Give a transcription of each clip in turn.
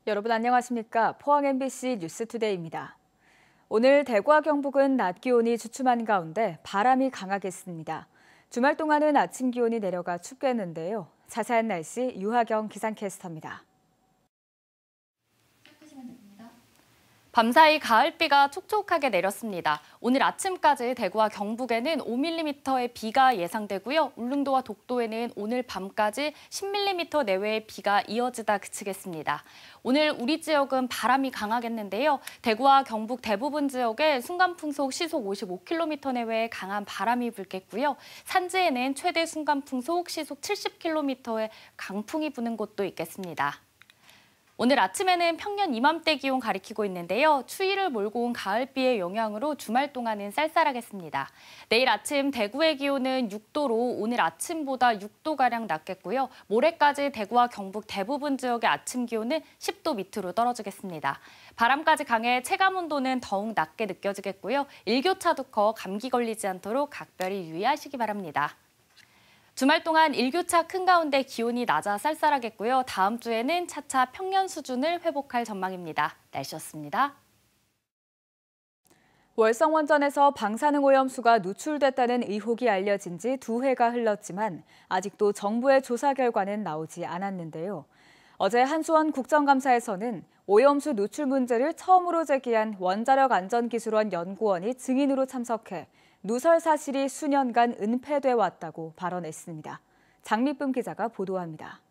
여러분 안녕하십니까? 포항 MBC 뉴스투데이입니다. 오늘 대구와 경북은 낮 기온이 주춤한 가운데 바람이 강하겠습니다. 주말 동안은 아침 기온이 내려가 춥겠는데요. 자세한 날씨 유하경 기상캐스터입니다. 밤사이 가을비가 촉촉하게 내렸습니다. 오늘 아침까지 대구와 경북에는 5mm의 비가 예상되고요. 울릉도와 독도에는 오늘 밤까지 10mm 내외의 비가 이어지다 그치겠습니다. 오늘 우리 지역은 바람이 강하겠는데요. 대구와 경북 대부분 지역에 순간풍속 시속 55km 내외의 강한 바람이 불겠고요. 산지에는 최대 순간풍속 시속 70km의 강풍이 부는 곳도 있겠습니다. 오늘 아침에는 평년 이맘때 기온 가리키고 있는데요. 추위를 몰고 온 가을비의 영향으로 주말 동안은 쌀쌀하겠습니다. 내일 아침 대구의 기온은 6도로 오늘 아침보다 6도가량 낮겠고요. 모레까지 대구와 경북 대부분 지역의 아침 기온은 10도 밑으로 떨어지겠습니다. 바람까지 강해 체감온도는 더욱 낮게 느껴지겠고요. 일교차도 커 감기 걸리지 않도록 각별히 유의하시기 바랍니다. 주말 동안 일교차 큰 가운데 기온이 낮아 쌀쌀하겠고요. 다음 주에는 차차 평년 수준을 회복할 전망입니다. 날씨였습니다. 월성원전에서 방사능 오염수가 누출됐다는 의혹이 알려진 지 2해가 흘렀지만 아직도 정부의 조사 결과는 나오지 않았는데요. 어제 한수원 국정감사에서는 오염수 누출 문제를 처음으로 제기한 원자력안전기술원 연구원이 증인으로 참석해 누설 사실이 수년간 은폐돼 왔다고 발언했습니다. 장미쁨 기자가 보도합니다.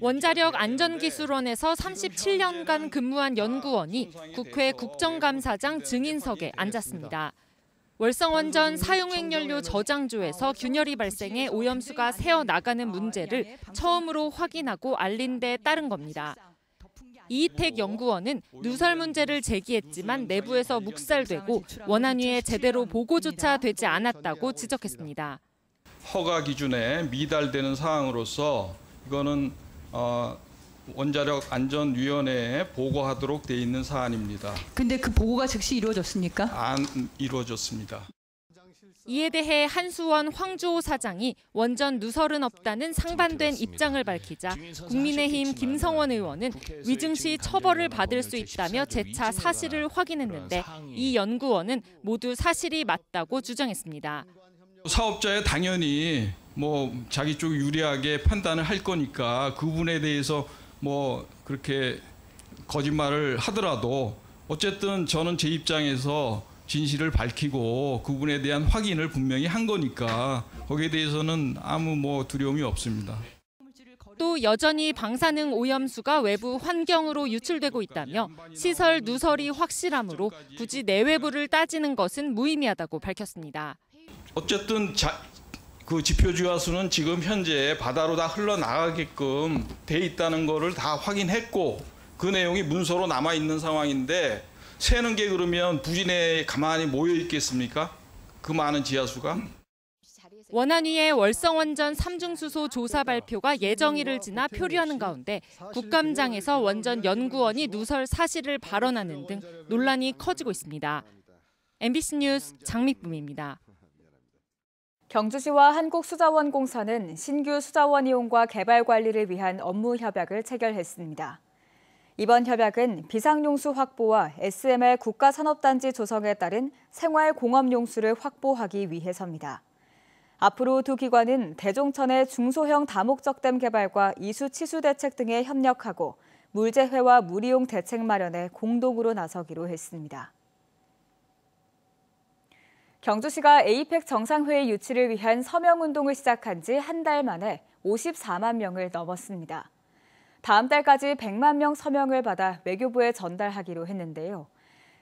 원자력안전기술원에서 37년간 근무한 연구원이 국회 국정감사장 증인석에 앉았습니다. 월성원전 사용핵연료 저장조에서 균열이 발생해 오염수가 새어나가는 문제를 처음으로 확인하고 알린 데 따른 겁니다. 이희택 연구원은 누설 문제를 제기했지만 내부에서 묵살되고 원안위에 제대로 보고조차 되지 않았다고 지적했습니다. 허가 기준에 미달되는 사항으로서 이거는 원자력안전위원회에 보고하도록 돼 있는 사안입니다. 근데 그 보고가 즉시 이루어졌습니까? 안 이루어졌습니다. 이에 대해 한수원 황주호 사장이 원전 누설은 없다는 상반된 입장을 밝히자 국민의힘 김성원 의원은 위증시 처벌을 받을 수 있다며 재차 사실을 확인했는데 이 연구원은 모두 사실이 맞다고 주장했습니다. 사업자에 당연히 자기 쪽 유리하게 판단을 할 거니까 그 부분에 대해서 그렇게 거짓말을 하더라도 어쨌든 저는 제 입장에서 진실을 밝히고 그 부분에 대한 확인을 분명히 한 거니까 거기에 대해서는 아무 두려움이 없습니다. 또 여전히 방사능 오염수가 외부 환경으로 유출되고 있다며 시설 누설이 확실하므로 굳이 내외부를 따지는 것은 무의미하다고 밝혔습니다. 어쨌든 그 지표주화수는 지금 현재 바다로 다 흘러나가게끔 돼 있다는 거를 다 확인했고 그 내용이 문서로 남아 있는 상황인데 새는 게 그러면 부진에 가만히 모여 있겠습니까? 그 많은 지하수가? 원안위의 월성원전 3중수소 조사 발표가 예정일을 지나 표류하는 가운데 국감장에서 원전 연구원이 누설 사실을 발언하는 등 논란이 커지고 있습니다. MBC 뉴스 장미쁨입니다. 경주시와 한국수자원공사는 신규 수자원 이용과 개발 관리를 위한 업무 협약을 체결했습니다. 이번 협약은 비상용수 확보와 SMR 국가산업단지 조성에 따른 생활공업용수를 확보하기 위해서입니다. 앞으로 두 기관은 대종천의 중소형 다목적댐 개발과 이수 치수 대책 등에 협력하고 물재회와 물이용 대책 마련에 공동으로 나서기로 했습니다. 경주시가 에이펙 정상회의 유치를 위한 서명운동을 시작한 지 한 달 만에 54만 명을 넘었습니다. 다음 달까지 100만 명 서명을 받아 외교부에 전달하기로 했는데요.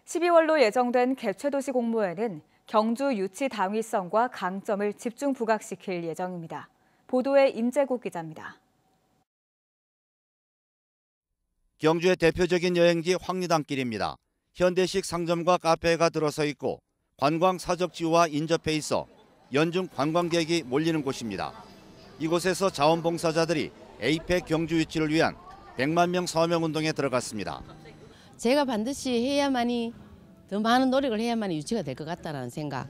12월로 예정된 개최도시 공모에는 경주 유치 당위성과 강점을 집중 부각시킬 예정입니다. 보도에 임재국 기자입니다. 경주의 대표적인 여행지 황리단길입니다. 현대식 상점과 카페가 들어서 있고 관광 사적지와 인접해 있어 연중 관광객이 몰리는 곳입니다. 이곳에서 자원봉사자들이 에이펙 경주 유치를 위한 100만 명 서명운동에 들어갔습니다. 제가 반드시 해야만이 더 많은 노력을 해야만 유치가 될 것 같다는 생각.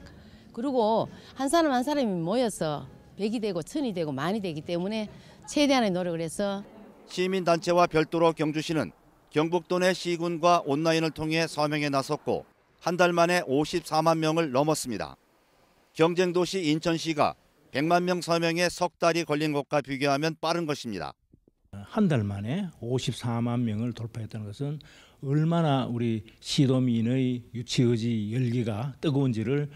그리고 한 사람 한 사람이 모여서 100이 되고 1000이 되고 만이 되기 때문에 최대한의 노력을 해서 시민단체와 별도로 경주시는 경북도 내 시군과 온라인을 통해 서명에 나섰고 한 달 만에 54만 명을 넘었습니다. 경쟁도시 인천시가 100만 명 서명에 석 달이 걸린 것과 비교하면 빠른 것입니다. 한 달 만에 54만 명을 돌파했다는 것은 얼마나 우리 시도민의 유치의지 열기가 뜨거운지를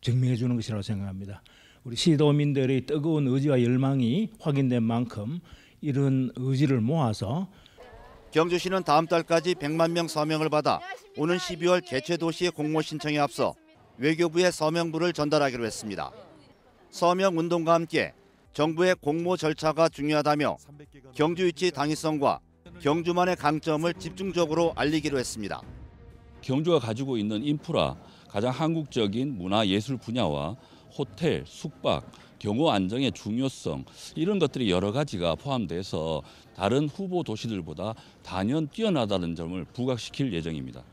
증명해 주는 것이라고 생각합니다. 우리 시도민들의 뜨거운 의지와 열망이 확인된 만큼 이런 의지를 모아서 경주시는 다음 달까지 100만 명 서명을 받아 오는 12월 개최도시 공모 신청에 앞서 외교부에 서명부를 전달하기로 했습니다. 서명 운동과 함께 정부의 공모 절차가 중요하다며 경주 유치 당위성과 경주만의 강점을 집중적으로 알리기로 했습니다. 경주가 가지고 있는 인프라, 가장 한국적인 문화예술 분야와 호텔, 숙박, 경호 안정의 중요성 이런 것들이 여러 가지가 포함돼서 다른 후보 도시들보다 단연 뛰어나다는 점을 부각시킬 예정입니다.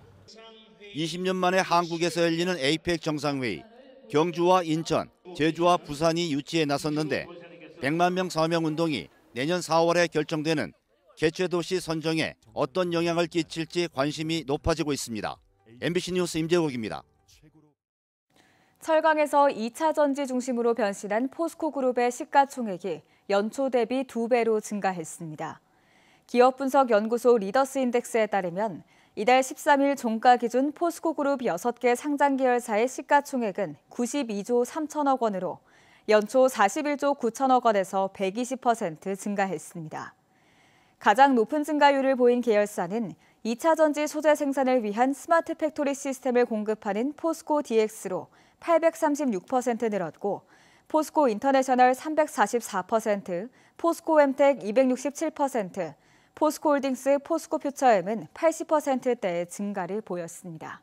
20년 만에 한국에서 열리는 에이펙 정상회의, 경주와 인천, 제주와 부산이 유치에 나섰는데 100만 명 서명 운동이 내년 4월에 결정되는 개최도시 선정에 어떤 영향을 끼칠지 관심이 높아지고 있습니다. MBC 뉴스 임재국입니다. 철강에서 2차 전지 중심으로 변신한 포스코그룹의 시가총액이 연초 대비 2배로 증가했습니다. 기업분석연구소 리더스인덱스에 따르면 이달 13일 종가 기준 포스코그룹 6개 상장 계열사의 시가총액은 92조 3천억 원으로 연초 41조 9천억 원에서 120% 증가했습니다. 가장 높은 증가율을 보인 계열사는 2차 전지 소재 생산을 위한 스마트 팩토리 시스템을 공급하는 포스코 DX로 836% 늘었고 포스코 인터내셔널 344%, 포스코 엠텍 267%, 포스코홀딩스 포스코퓨처엠은 80%대의 증가를 보였습니다.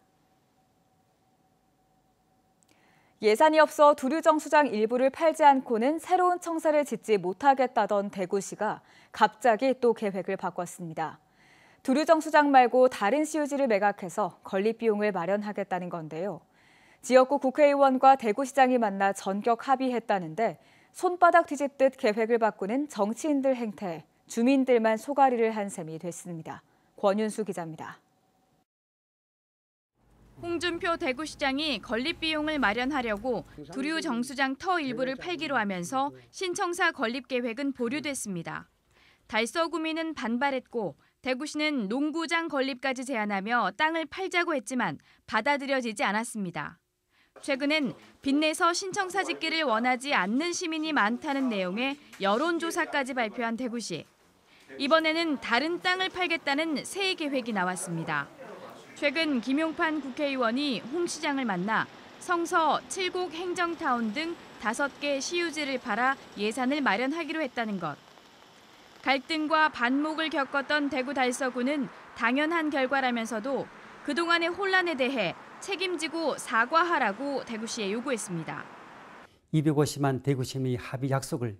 예산이 없어 두류정수장 일부를 팔지 않고는 새로운 청사를 짓지 못하겠다던 대구시가 갑자기 또 계획을 바꿨습니다. 두류정수장 말고 다른 CU지를 매각해서 건립비용을 마련하겠다는 건데요. 지역구 국회의원과 대구시장이 만나 전격 합의했다는데 손바닥 뒤집듯 계획을 바꾸는 정치인들 행태에 주민들만 소가리를 한 셈이 됐습니다. 권윤수 기자입니다. 홍준표 대구시장이 건립비용을 마련하려고 두류 정수장 터 일부를 팔기로 하면서 신청사 건립 계획은 보류됐습니다. 달서구민은 반발했고 대구시는 농구장 건립까지 제안하며 땅을 팔자고 했지만 받아들여지지 않았습니다. 최근엔 빚내서 신청사 짓기를 원하지 않는 시민이 많다는 내용의 여론조사까지 발표한 대구시. 이번에는 다른 땅을 팔겠다는 새 계획이 나왔습니다. 최근 김용판 국회의원이 홍 시장을 만나 성서, 칠곡 행정타운 등 5개 시유지를 팔아 예산을 마련하기로 했다는 것. 갈등과 반목을 겪었던 대구 달서구는 당연한 결과라면서도 그동안의 혼란에 대해 책임지고 사과하라고 대구시에 요구했습니다. 250만 대구시민의 합의 약속을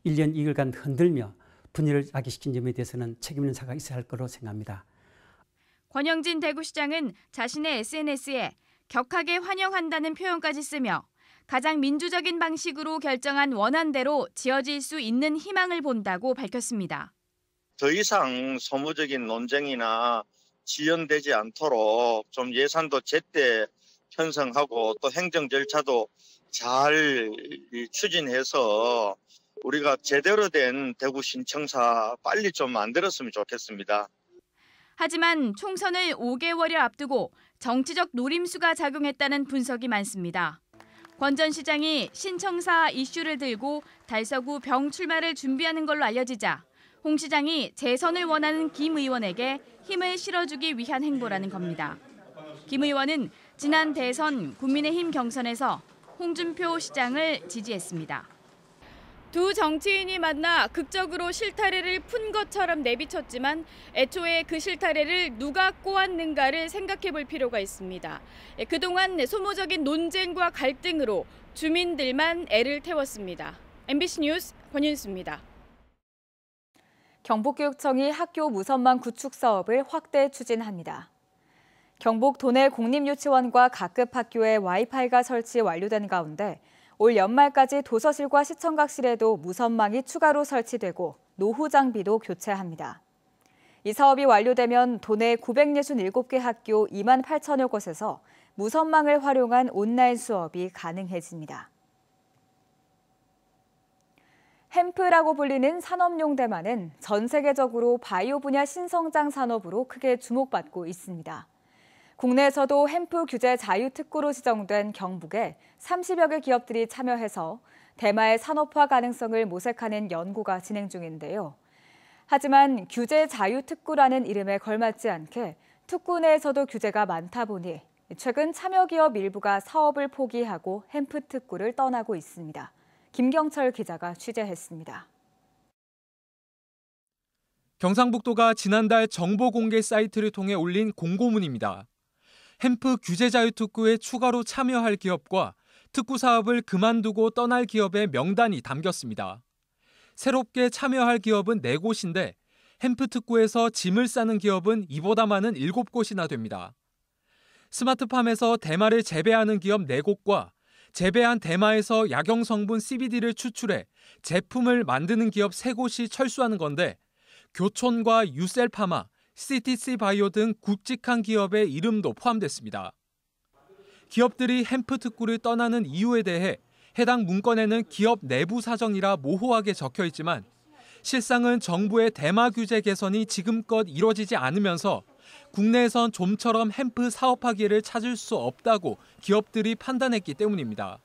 1년 2일간 흔들며 분열을 야기시킨 점에 대해서는 책임 있는 사과가 있어야 할 거로 생각합니다. 권영진 대구시장은 자신의 SNS에 격하게 환영한다는 표현까지 쓰며 가장 민주적인 방식으로 결정한 원안대로 지어질 수 있는 희망을 본다고 밝혔습니다. 더 이상 소모적인 논쟁이나 지연되지 않도록 좀 예산도 제때 편성하고 또 행정 절차도 잘 추진해서 우리가 제대로 된 대구 신청사 빨리 좀 만들었으면 좋겠습니다. 하지만 총선을 5개월여 앞두고 정치적 노림수가 작용했다는 분석이 많습니다. 권 전 시장이 신청사 이슈를 들고 달서구 병 출마를 준비하는 걸로 알려지자 홍 시장이 재선을 원하는 김 의원에게 힘을 실어주기 위한 행보라는 겁니다. 김 의원은 지난 대선 국민의힘 경선에서 홍준표 시장을 지지했습니다. 두 정치인이 만나 극적으로 실타래를 푼 것처럼 내비쳤지만 애초에 그 실타래를 누가 꼬았는가를 생각해 볼 필요가 있습니다. 그동안 소모적인 논쟁과 갈등으로 주민들만 애를 태웠습니다. MBC 뉴스 권윤수입니다. 경북교육청이 학교 무선망 구축 사업을 확대 추진합니다. 경북 도내 공립유치원과 각급 학교에 와이파이가 설치 완료된 가운데 올 연말까지 도서실과 시청각실에도 무선망이 추가로 설치되고 노후 장비도 교체합니다. 이 사업이 완료되면 도내 967개 학교 2만 8천여 곳에서 무선망을 활용한 온라인 수업이 가능해집니다. 햄프라고 불리는 산업용 대마는 전 세계적으로 바이오 분야 신성장 산업으로 크게 주목받고 있습니다. 국내에서도 햄프 규제 자유특구로 지정된 경북에 30여 개 기업들이 참여해서 대마의 산업화 가능성을 모색하는 연구가 진행 중인데요. 하지만 규제 자유특구라는 이름에 걸맞지 않게 특구 내에서도 규제가 많다 보니 최근 참여 기업 일부가 사업을 포기하고 햄프 특구를 떠나고 있습니다. 김경철 기자가 취재했습니다. 경상북도가 지난달 정보 공개 사이트를 통해 올린 공고문입니다. 햄프 규제 자유 특구에 추가로 참여할 기업과 특구 사업을 그만두고 떠날 기업의 명단이 담겼습니다. 새롭게 참여할 기업은 4곳인데 햄프 특구에서 짐을 싸는 기업은 이보다 많은 7곳이나 됩니다. 스마트팜에서 대마를 재배하는 기업 4곳과 재배한 대마에서 약용 성분 CBD를 추출해 제품을 만드는 기업 3곳이 철수하는 건데 교촌과 유셀파마, CTC 바이오 등 굵직한 기업의 이름도 포함됐습니다. 기업들이 햄프 특구를 떠나는 이유에 대해 해당 문건에는 기업 내부 사정이라 모호하게 적혀 있지만 실상은 정부의 대마 규제 개선이 지금껏 이뤄지지 않으면서 국내에선 좀처럼 햄프 사업하기를 찾을 수 없다고 기업들이 판단했기 때문입니다.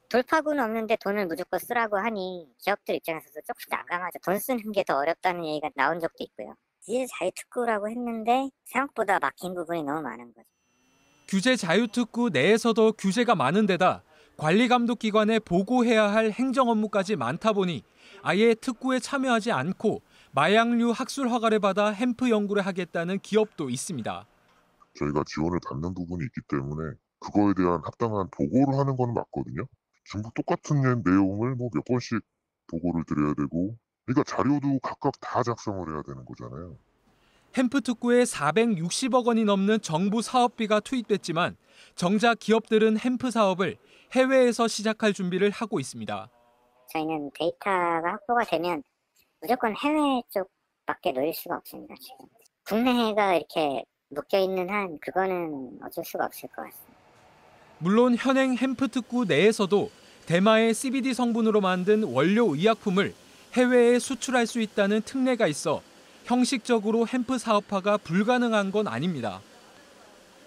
돌파구는 없는데 돈을 무조건 쓰라고 하니 기업들 입장에서도 조금 난감하죠. 돈 쓰는 게 더 어렵다는 얘기가 나온 적도 있고요. 규제 자유특구라고 했는데 생각보다 막힌 부분이 너무 많은 거죠. 규제 자유특구 내에서도 규제가 많은 데다 관리감독기관에 보고해야 할 행정 업무까지 많다 보니 아예 특구에 참여하지 않고 마약류 학술 허가를 받아 햄프 연구를 하겠다는 기업도 있습니다. 저희가 지원을 받는 부분이 있기 때문에 그거에 대한 합당한 보고를 하는 건 맞거든요. 전부 똑같은 내용을 몇 번씩 보고를 드려야 되고, 그러니까 자료도 각각 다 작성을 해야 되는 거잖아요. 햄프 특구에 460억 원이 넘는 정부 사업비가 투입됐지만 정작 기업들은 햄프 사업을 해외에서 시작할 준비를 하고 있습니다. 저희는 데이터가 확보가 되면 무조건 해외 쪽밖에 노릴 수가 없습니다. 지금 국내가 이렇게 묶여있는 한 그거는 어쩔 수가 없을 것 같습니다. 물론 현행 햄프 특구 내에서도 대마의 CBD 성분으로 만든 원료 의약품을 해외에 수출할 수 있다는 특례가 있어 형식적으로 햄프 사업화가 불가능한 건 아닙니다.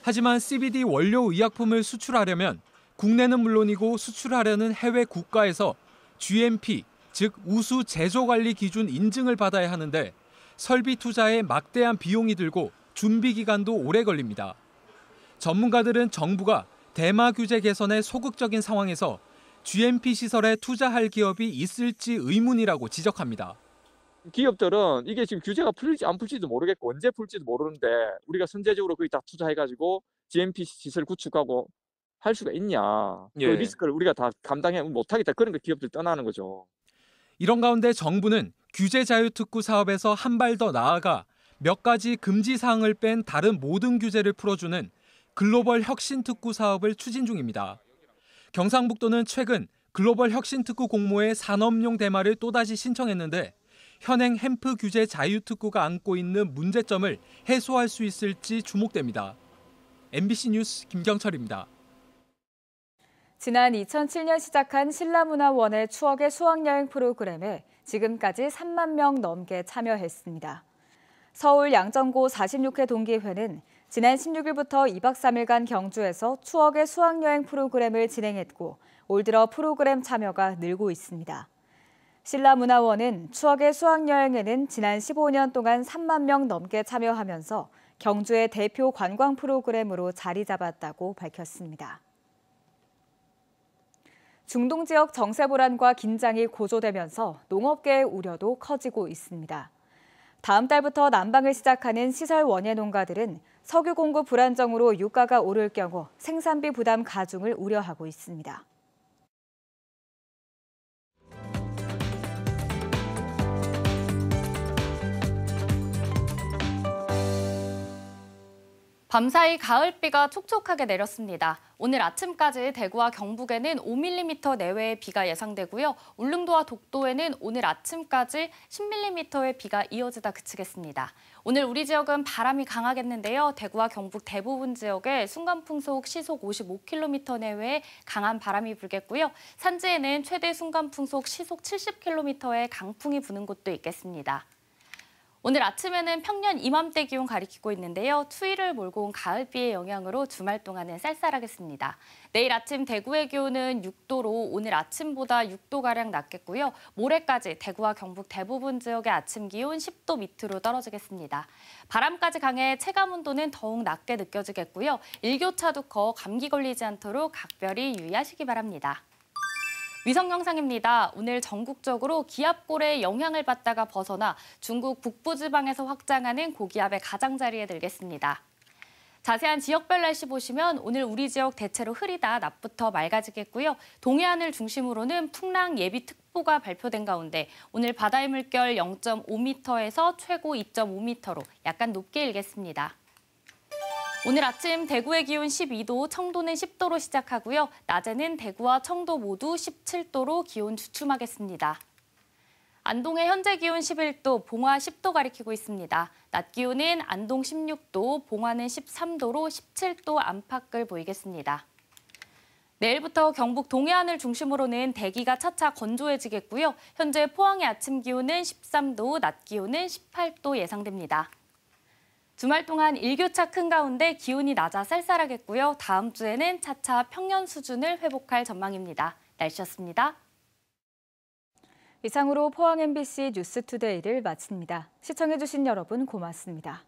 하지만 CBD 원료 의약품을 수출하려면 국내는 물론이고 수출하려는 해외 국가에서 GMP, 즉 우수 제조 관리 기준 인증을 받아야 하는데 설비 투자에 막대한 비용이 들고 준비 기간도 오래 걸립니다. 전문가들은 정부가 대마 규제 개선에 소극적인 상황에서 GMP 시설에 투자할 기업이 있을지 의문이라고 지적합니다. 기업들은 이게 지금 규제가 풀릴지 안 풀릴지도 모르겠고 언제 풀지도 모르는데 우리가 선제적으로 거기 다 투자해가지고 GMP 시설 구축하고 할 수가 있냐. 그 리스크를 우리가 다 감당해 못하겠다. 그런 거 기업들 떠나는 거죠. 이런 가운데 정부는 규제 자유 특구 사업에서 한 발 더 나아가 몇 가지 금지 사항을 뺀 다른 모든 규제를 풀어주는 글로벌 혁신 특구 사업을 추진 중입니다. 경상북도는 최근 글로벌 혁신 특구 공모에 산업용 대마를 또다시 신청했는데 현행 햄프 규제 자유 특구가 안고 있는 문제점을 해소할 수 있을지 주목됩니다. MBC 뉴스 김경철입니다. 지난 2007년 시작한 신라문화원의 추억의 수학여행 프로그램에 지금까지 3만 명 넘게 참여했습니다. 서울 양정고 46회 동기회는 지난 16일부터 2박 3일간 경주에서 추억의 수학여행 프로그램을 진행했고 올 들어 프로그램 참여가 늘고 있습니다. 신라문화원은 추억의 수학여행에는 지난 15년 동안 3만 명 넘게 참여하면서 경주의 대표 관광 프로그램으로 자리 잡았다고 밝혔습니다. 중동 지역 정세 불안과 긴장이 고조되면서 농업계의 우려도 커지고 있습니다. 다음 달부터 난방을 시작하는 시설 원예 농가들은 석유 공급 불안정으로 유가가 오를 경우 생산비 부담 가중을 우려하고 있습니다. 밤사이 가을비가 촉촉하게 내렸습니다. 오늘 아침까지 대구와 경북에는 5mm 내외의 비가 예상되고요. 울릉도와 독도에는 오늘 아침까지 10mm의 비가 이어지다 그치겠습니다. 오늘 우리 지역은 바람이 강하겠는데요. 대구와 경북 대부분 지역에 순간풍속 시속 55km 내외의 강한 바람이 불겠고요. 산지에는 최대 순간풍속 시속 70km의 강풍이 부는 곳도 있겠습니다. 오늘 아침에는 평년 이맘때 기온 가리키고 있는데요. 추위를 몰고 온 가을비의 영향으로 주말 동안은 쌀쌀하겠습니다. 내일 아침 대구의 기온은 6도로 오늘 아침보다 6도가량 낮겠고요. 모레까지 대구와 경북 대부분 지역의 아침 기온 10도 밑으로 떨어지겠습니다. 바람까지 강해 체감 온도는 더욱 낮게 느껴지겠고요. 일교차도 커 감기 걸리지 않도록 각별히 유의하시기 바랍니다. 위성 영상입니다. 오늘 전국적으로 기압골의 영향을 받다가 벗어나 중국 북부지방에서 확장하는 고기압의 가장자리에 들겠습니다. 자세한 지역별 날씨 보시면 오늘 우리 지역 대체로 흐리다 낮부터 맑아지겠고요. 동해안을 중심으로는 풍랑 예비특보가 발표된 가운데 오늘 바다의 물결 0.5m에서 최고 2.5m로 약간 높게 일겠습니다. 오늘 아침 대구의 기온 12도, 청도는 10도로 시작하고요. 낮에는 대구와 청도 모두 17도로 기온 주춤하겠습니다. 안동의 현재 기온 11도, 봉화 10도 가리키고 있습니다. 낮 기온은 안동 16도, 봉화는 13도로 17도 안팎을 보이겠습니다. 내일부터 경북 동해안을 중심으로는 대기가 차차 건조해지겠고요. 현재 포항의 아침 기온은 13도, 낮 기온은 18도 예상됩니다. 주말 동안 일교차 큰 가운데 기온이 낮아 쌀쌀하겠고요. 다음 주에는 차차 평년 수준을 회복할 전망입니다. 날씨였습니다. 이상으로 포항 MBC 뉴스투데이를 마칩니다. 시청해주신 여러분 고맙습니다.